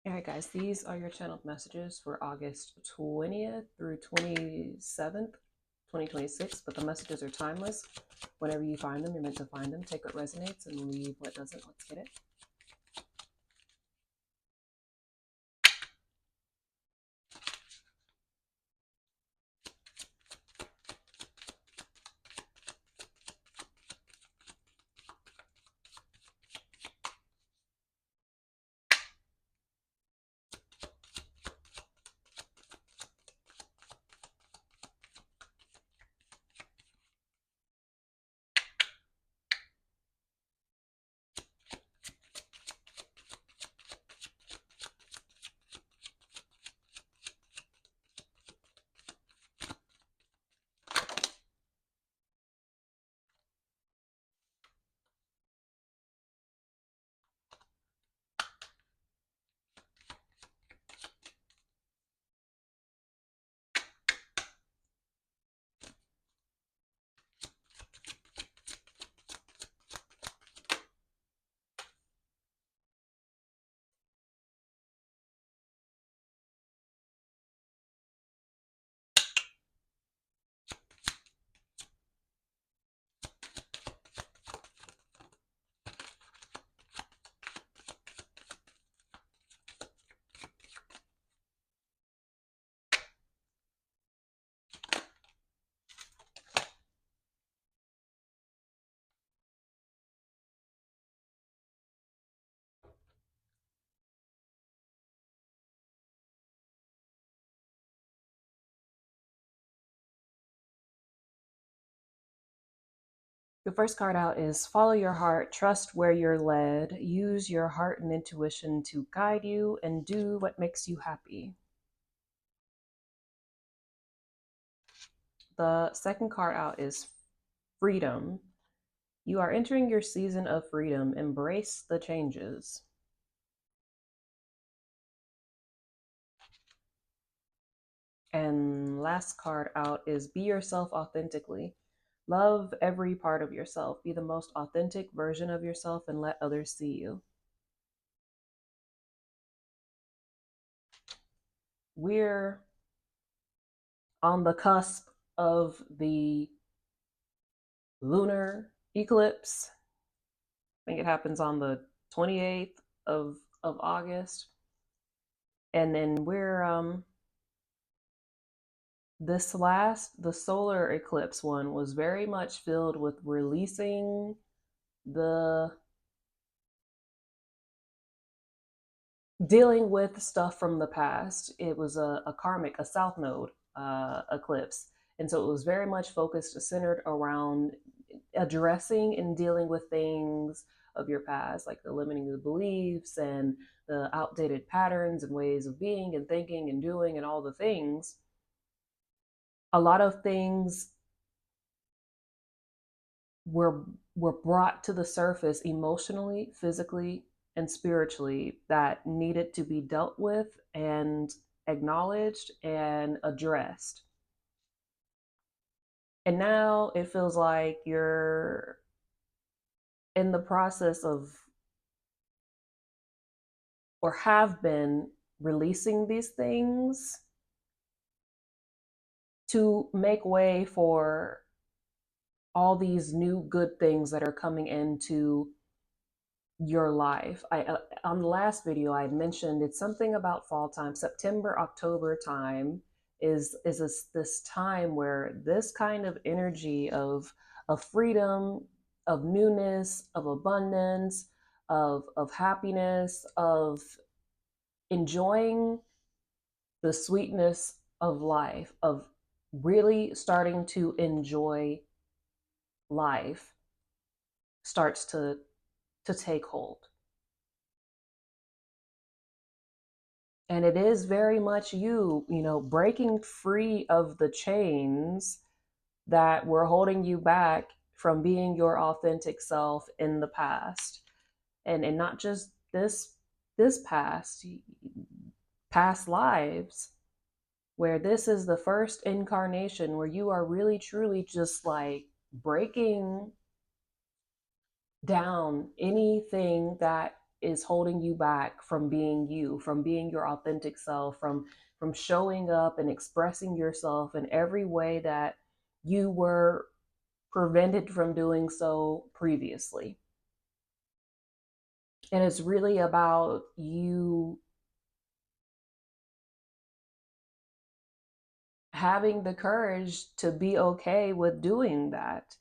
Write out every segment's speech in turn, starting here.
All right, guys, these are your channeled messages for August 20th through 27th, 2026, but the messages are timeless. Whenever you find them, you're meant to find them. Take what resonates and leave what doesn't. Let's get it. The first card out is follow your heart, trust where you're led, use your heart and intuition to guide you, and do what makes you happy. The second card out is freedom. You are entering your season of freedom. Embrace the changes. And last card out is be yourself authentically. Love every part of yourself. Be the most authentic version of yourself and let others see you. We're on the cusp of the lunar eclipse. I think it happens on the 28th of August. And then we're the solar eclipse one was very much filled with releasing the dealing with stuff from the past. It was a karmic, a south node eclipse. And so it was very much focused, centered around addressing and dealing with things of your past, like the limiting the beliefs and the outdated patterns and ways of being and thinking and doing and all the things. A lot of things were brought to the surface emotionally, physically, and spiritually that needed to be dealt with and acknowledged and addressed. And now it feels like you're in the process of or have been releasing these things to make way for all these new good things that are coming into your life. I on the last video I had mentioned it's something about fall time, September, October time is this time where this kind of energy of freedom, of newness, of abundance, of happiness, of enjoying the sweetness of life, of really starting to enjoy life starts to take hold. And it is very much you breaking free of the chains that were holding you back from being your authentic self in the past. And not just this past lives, where this is the first incarnation where you are really truly just like breaking down anything that is holding you back from being you, from being your authentic self, from showing up and expressing yourself in every way that you were prevented from doing so previously. And it's really about you having the courage to be okay with doing that.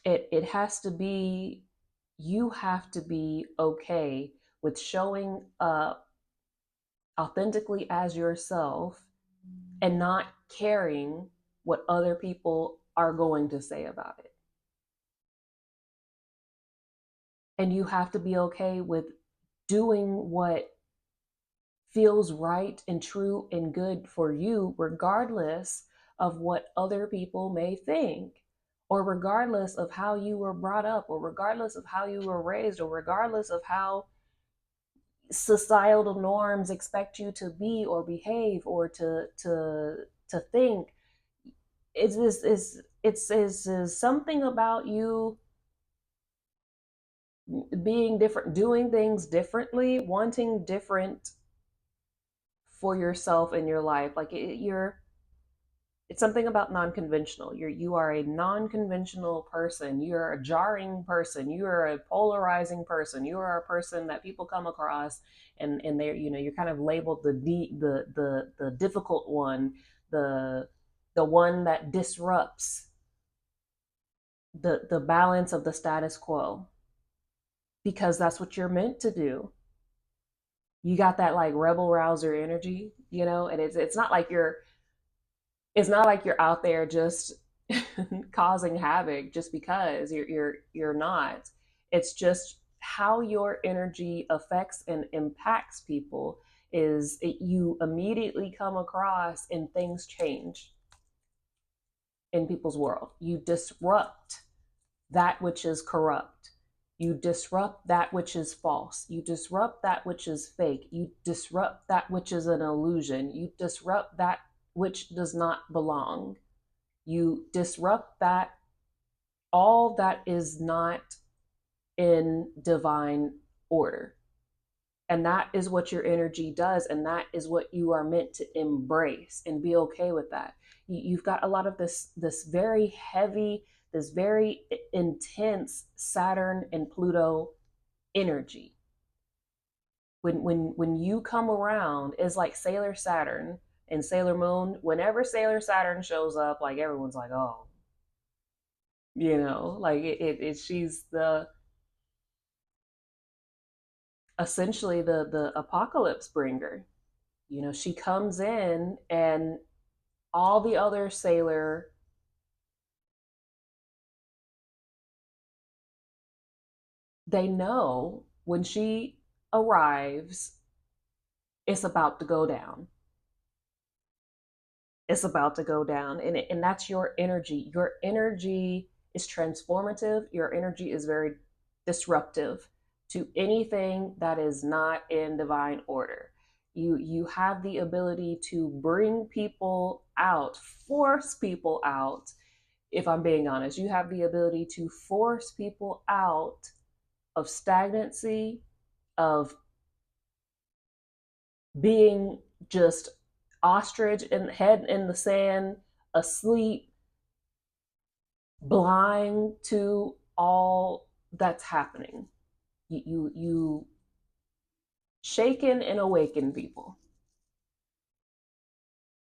It has to be, you have to be okay with showing up authentically as yourself and not caring what other people are going to say about it. And you have to be okay with doing what feels right and true and good for you, regardless of what other people may think, or regardless of how you were brought up, or regardless of how you were raised, or regardless of how societal norms expect you to be or behave or to think. It's something about you being different, doing things differently, wanting different for yourself in your life. Like it's something about non-conventional. You are a non-conventional person. You're a jarring person. You are a polarizing person. You are a person that people come across and they're, you're kind of labeled the difficult one, the the one that disrupts the balance of the status quo, because that's what you're meant to do. You got that like rebel rouser energy, and it's not like you're out there just causing havoc just because you're not. It's just how your energy affects and impacts people is you immediately come across and things change in people's world. You disrupt that which is corrupt. You disrupt that which is false. You disrupt that which is fake. You disrupt that which is an illusion. You disrupt that which does not belong. You disrupt that, all that is not in divine order. And that is what your energy does. And that is what you are meant to embrace and be okay with that. You've got a lot of this very heavy, this very intense Saturn and Pluto energy. When you come around, it's like Sailor Saturn and Sailor Moon. Whenever Sailor Saturn shows up, like everyone's like, oh, like she's the essentially the apocalypse bringer. She comes in and all the other sailor, they know when she arrives, it's about to go down. It's about to go down. And that's your energy. Your energy is transformative. Your energy is very disruptive to anything that is not in divine order. You have the ability to bring people out, force people out. If I'm being honest, you have the ability to force people out of stagnancy, of being just ostrich and head in the sand, asleep, blind to all that's happening. You shaken and awaken people.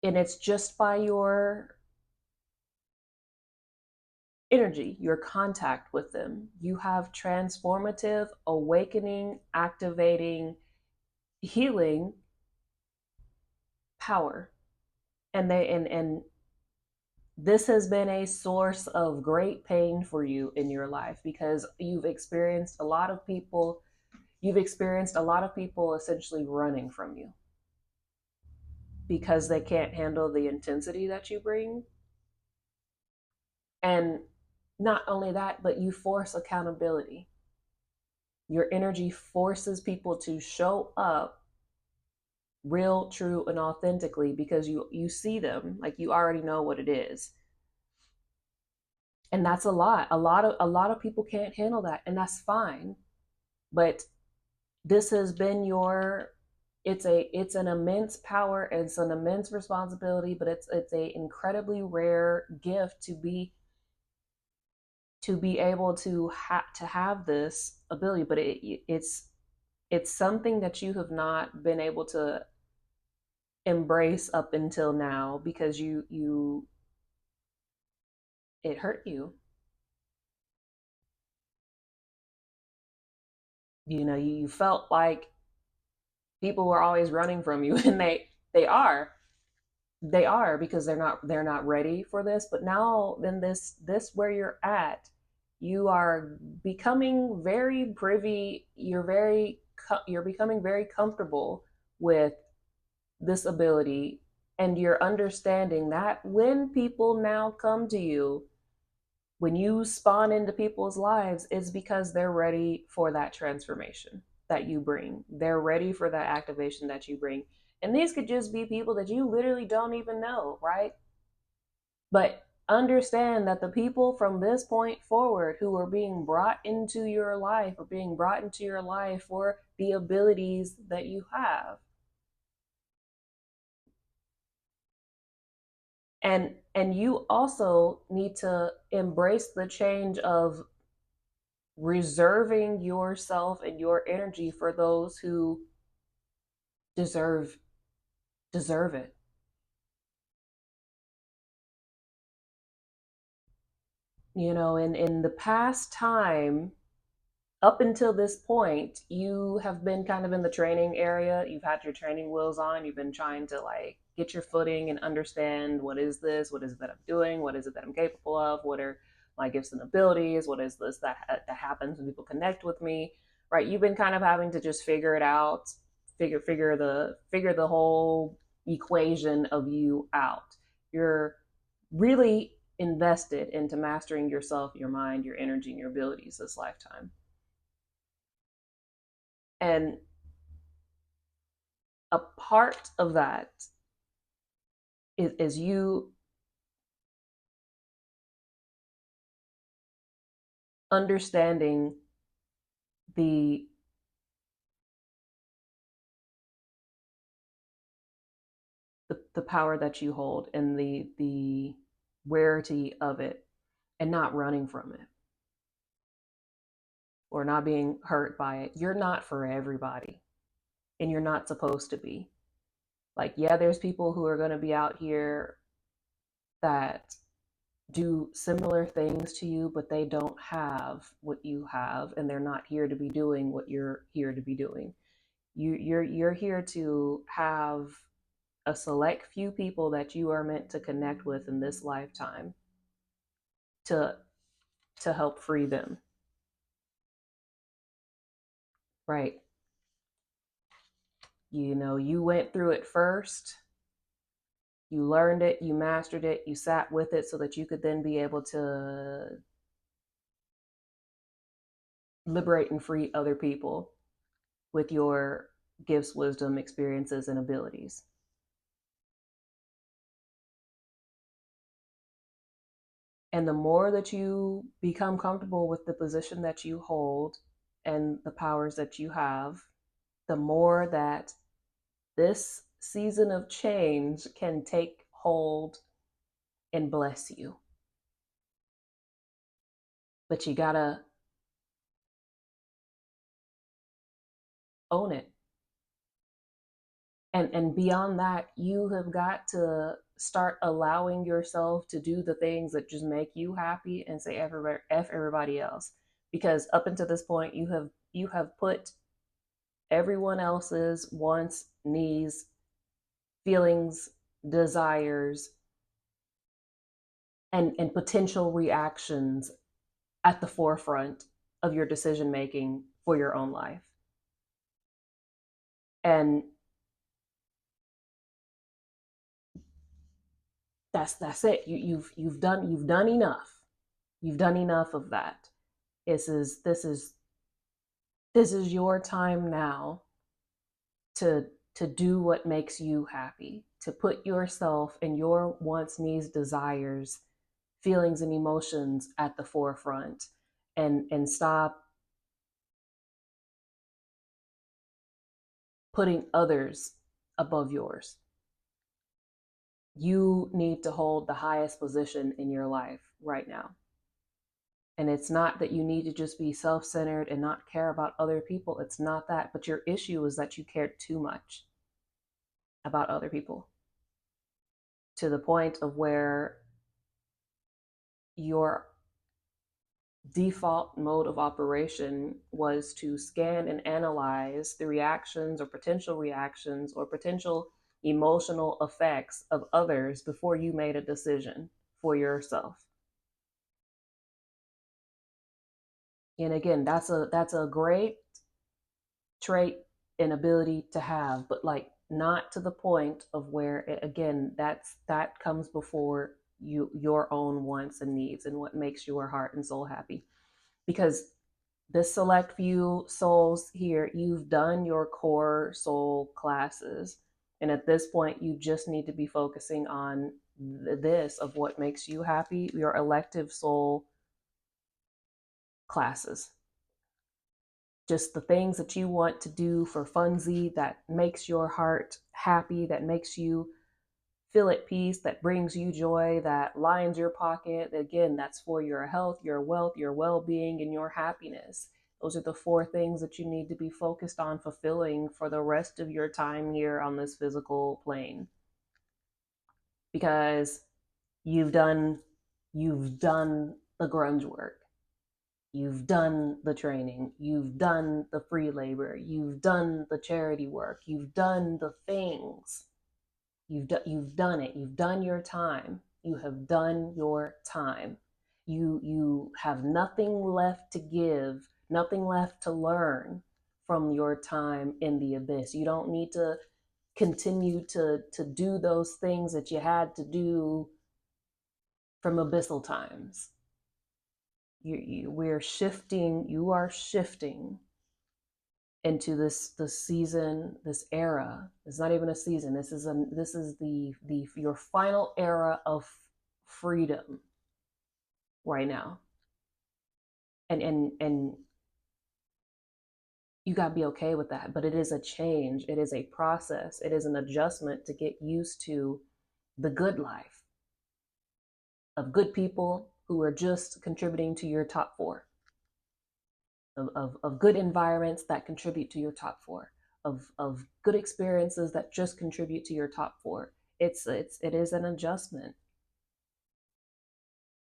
And it's just by your energy, your contact with them. You have transformative, awakening, activating, healing power. And this has been a source of great pain for you in your life because you've experienced a lot of people essentially running from you because they can't handle the intensity that you bring. And not only that, but you force accountability. Your energy forces people to show up real, true, and authentically because you see them, like you already know what it is. And that's a lot. A lot of people can't handle that, and that's fine. But this has been your, it's an immense power, it's an immense responsibility, but it's a incredibly rare gift to be able to have this ability. But it's something that you have not been able to embrace up until now because you it hurt you. You know, you felt like people were always running from you, and they are, they are, because they're not ready for this. But now, then, this where you're at, you are becoming very privy, you're becoming very comfortable with this ability, and you're understanding that when people now come to you, when you spawn into people's lives, it's because they're ready for that transformation that you bring. They're ready for that activation that you bring. And these could just be people that you literally don't even know, right? But understand that the people from this point forward who are being brought into your life are being brought into your life for the abilities that you have. And you also need to embrace the change of reserving yourself and your energy for those who deserve deserve it. You know, in the past time, up until this point, you have been kind of in the training area. You've had your training wheels on. You've been trying to like get your footing and understand, what is this? What is it that I'm doing? What is it that I'm capable of? What are my gifts and abilities? What is this that happens when people connect with me? Right? You've been kind of having to just figure it out, figure the whole equation of you out. You're really invested into mastering yourself, your mind, your energy, and your abilities this lifetime. And a part of that is you understanding the, the power that you hold, and the rarity of it, and not running from it or not being hurt by it. You're not for everybody, and you're not supposed to be. Like, yeah, there's people who are going to be out here that do similar things to you, but they don't have what you have, and they're not here to be doing what you're here to be doing. You're here to have a select few people that you are meant to connect with in this lifetime, to help free them. Right? You know, you went through it first, you learned it, you mastered it, you sat with it so that you could then be able to liberate and free other people with your gifts, wisdom, experiences, and abilities. And the more that you become comfortable with the position that you hold and the powers that you have, the more that this season of change can take hold and bless you. But you gotta own it. And beyond that, you have got to start allowing yourself to do the things that just make you happy, and say everybody else. Because up until this point, you have put everyone else's wants, needs, feelings, desires, and potential reactions at the forefront of your decision making for your own life. And that's it. You've done enough. You've done enough of that. This is your time now to do what makes you happy, to put yourself and your wants, needs, desires, feelings, and emotions at the forefront, and stop putting others above yours. You need to hold the highest position in your life right now. And it's not that you need to just be self centered and not care about other people. It's not that. But your issue is that you care too much about other people to the point of where your default mode of operation was to scan and analyze the reactions or potential emotional effects of others before you made a decision for yourself. And again, that's a great trait and ability to have, but like not to the point of where it, again, that comes before your own wants and needs and what makes your heart and soul happy. Because this select few souls here, you've done your core soul classes, and at this point you just need to be focusing on this of what makes you happy, your elective soul classes, just the things that you want to do for funsy, that makes your heart happy, that makes you feel at peace, that brings you joy, that lines your pocket. Again, that's for your health, your wealth, your well-being, and your happiness. Those are the four things that you need to be focused on fulfilling for the rest of your time here on this physical plane. Because you've done you've done the grunge work. You've done the training, you've done the free labor, you've done the charity work, you've done the things. You've done it. You've done your time. You have done your time. You have nothing left to give, nothing left to learn from your time in the abyss. You don't need to continue to do those things that you had to do from abyssal times. We're shifting. You are shifting into this season, this era. It's not even a season. This is the your final era of freedom right now. And you got to be okay with that. But it is a change. It is a process. It is an adjustment to get used to the good life of good people who are just contributing to your top four, of good environments that contribute to your top four, of good experiences that just contribute to your top four. It is an adjustment.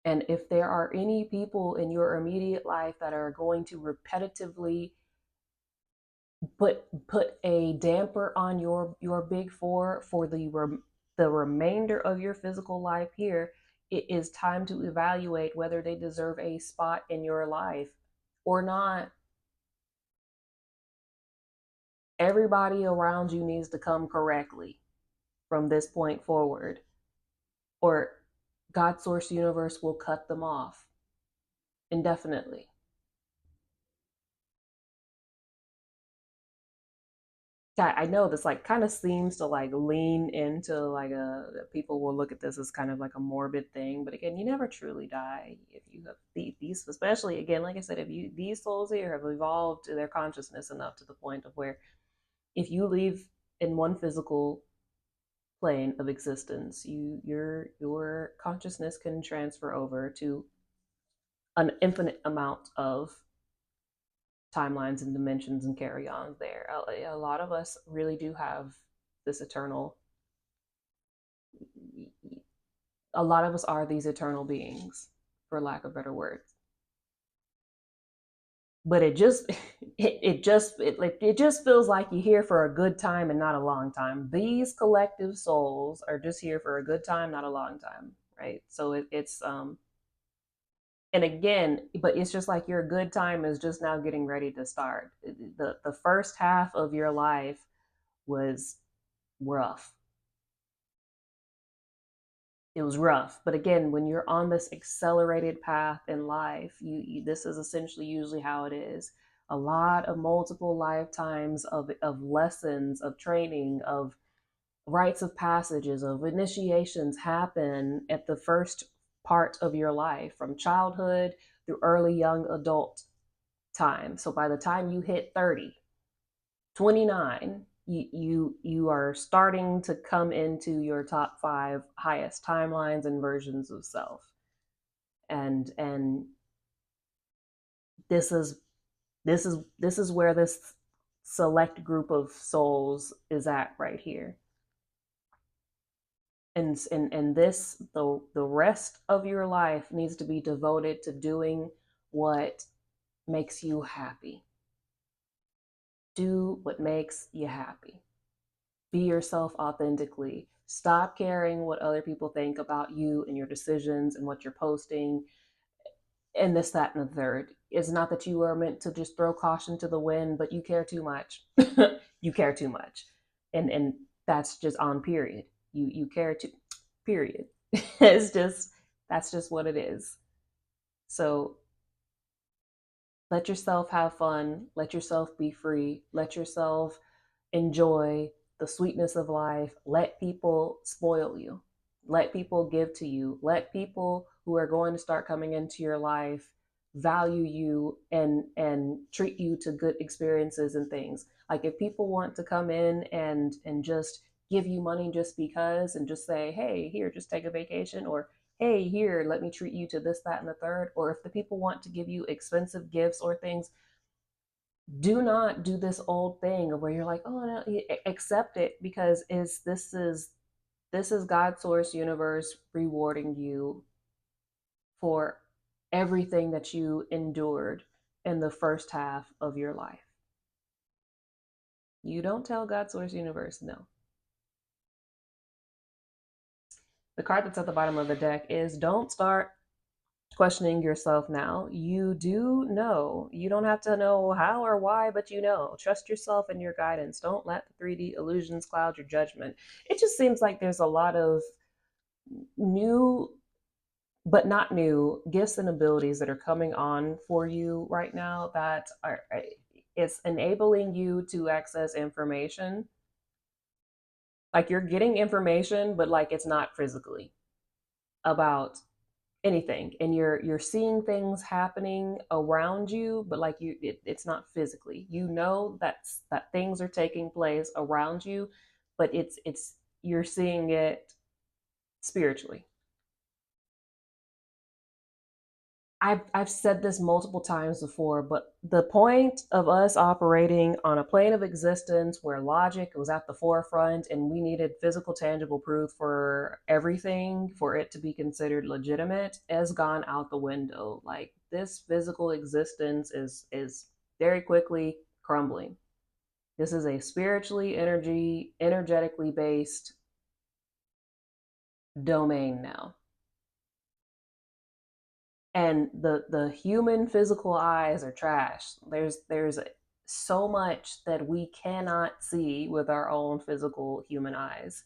And if there are any people in your immediate life that are going to repetitively put a damper on your big four for the remainder of your physical life here, it is time to evaluate whether they deserve a spot in your life or not. Everybody around you needs to come correctly from this point forward, or God source universe will cut them off indefinitely. I know this like kind of seems to like lean into like a people will look at this as kind of like a morbid thing, but again, you never truly die if you have these, especially again, like I said, if you these souls here have evolved their consciousness enough to the point of where if you leave in one physical plane of existence, your consciousness can transfer over to an infinite amount of timelines and dimensions and carry-ons there. A lot of us really do have this eternal, a lot of us are these eternal beings, for lack of better words. But it just it just feels like you're here for a good time and not a long time. These collective souls are just here for a good time, not a long time, right? So it's and again, but it's just like your good time is just now getting ready to start. The first half of your life was rough. It was rough. But again, when you're on this accelerated path in life, this is essentially usually how it is. A lot of multiple lifetimes of lessons, of training, of rites of passages, of initiations happen at the first part of your life, from childhood through early young adult time. So by the time you hit 30, 29, You are starting to come into your top 5 highest timelines and versions of self. And this is this is where this select group of souls is at right here. And this, the rest of your life needs to be devoted to doing what makes you happy. Do what makes you happy. Be yourself authentically. Stop caring what other people think about you and your decisions and what you're posting and this, that, and the third. It's not that you are meant to just throw caution to the wind, but you care too much. You care too much. And that's just on period. You care too period. It's just, that's just what it is. So let yourself have fun, let yourself be free, let yourself enjoy the sweetness of life. Let people spoil you. Let people give to you. Let people who are going to start coming into your life value you and treat you to good experiences and things. Like if people want to come in and just give you money just because and just say, "Hey, here, just take a vacation," or "Hey, here, let me treat you to this, that, and the third," or if the people want to give you expensive gifts or things, do not do this old thing where you're like, oh no, accept it, because is this is God source universe rewarding you for everything that you endured in the first half of your life. You don't tell God source universe no. The card that's at the bottom of the deck is don't start questioning yourself now. You do know. You don't have to know how or why, but you know. Trust yourself and your guidance. Don't let the 3D illusions cloud your judgment. It just seems like there's a lot of new, but not new, gifts and abilities that are coming on for you right now that are, it's enabling you to access information. Like you're getting information, but like it's not physically about anything, and you're seeing things happening around you, but like it's not physically. You know that things are taking place around you, but it's you're seeing it spiritually. I've said this multiple times before, but the point of us operating on a plane of existence where logic was at the forefront and we needed physical, tangible proof for everything for it to be considered legitimate has gone out the window. Like this physical existence is very quickly crumbling. This is a spiritually energetically based domain now. And the human physical eyes are trash. There's so much that we cannot see with our own physical human eyes.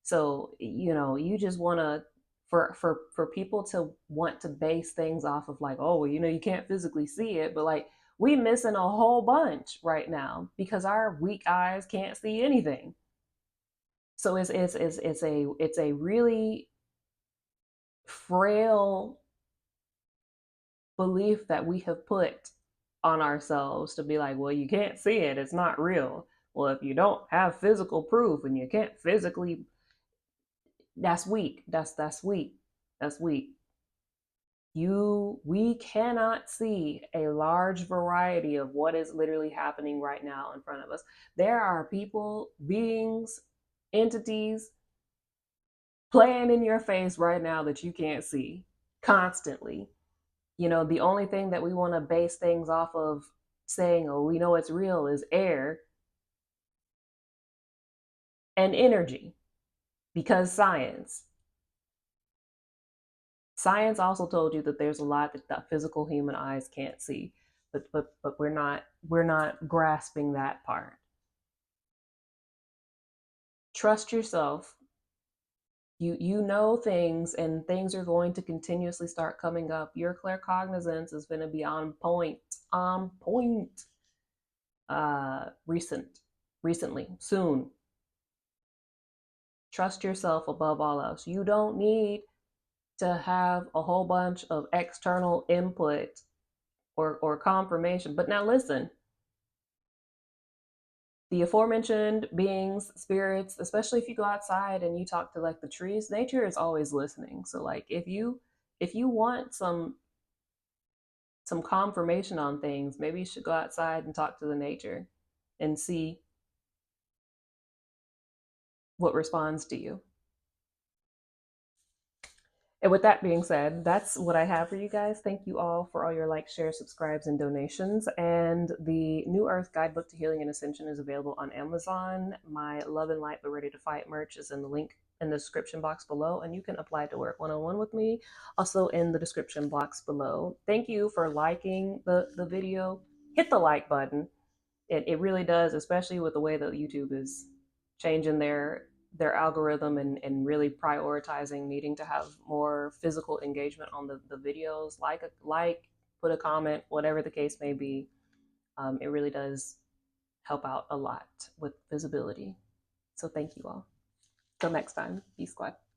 So you just want to, for people to want to base things off of like, oh well, you can't physically see it, but like we missing a whole bunch right now because our weak eyes can't see anything. So it's a really frail belief that we have put on ourselves to be like, well, you can't see it, it's not real. Well, if you don't have physical proof and you can't physically, that's weak. That's weak. That's weak. We cannot see a large variety of what is literally happening right now in front of us. There are people, beings, entities playing in your face right now that you can't see constantly. The only thing that we want to base things off of saying, oh, we know it's real, is air and energy, because science also told you that there's a lot that the physical human eyes can't see, but we're not grasping that part. Trust yourself. You know things, and things are going to continuously start coming up. Your claircognizance is going to be on point recently, soon. Trust yourself above all else. You don't need to have a whole bunch of external input or confirmation. But now listen, the aforementioned beings, spirits, especially if you go outside and you talk to like the trees, nature is always listening. So like if you want some confirmation on things, maybe you should go outside and talk to the nature and see what responds to you. And with that being said, that's what I have for you guys. Thank you all for all your likes, shares, subscribes, and donations. And the New Earth Guidebook to Healing and Ascension is available on Amazon. My Love and Light but Ready to Fight merch is in the link in the description box below, and you can apply to work one-on-one with me also in the description box below. Thank you for liking the video. Hit the like button. It really does, especially with the way that YouTube is changing their algorithm and really prioritizing needing to have more physical engagement on the videos. Put a comment, whatever the case may be. It really does help out a lot with visibility. So thank you all. Till next time, Peace Squad.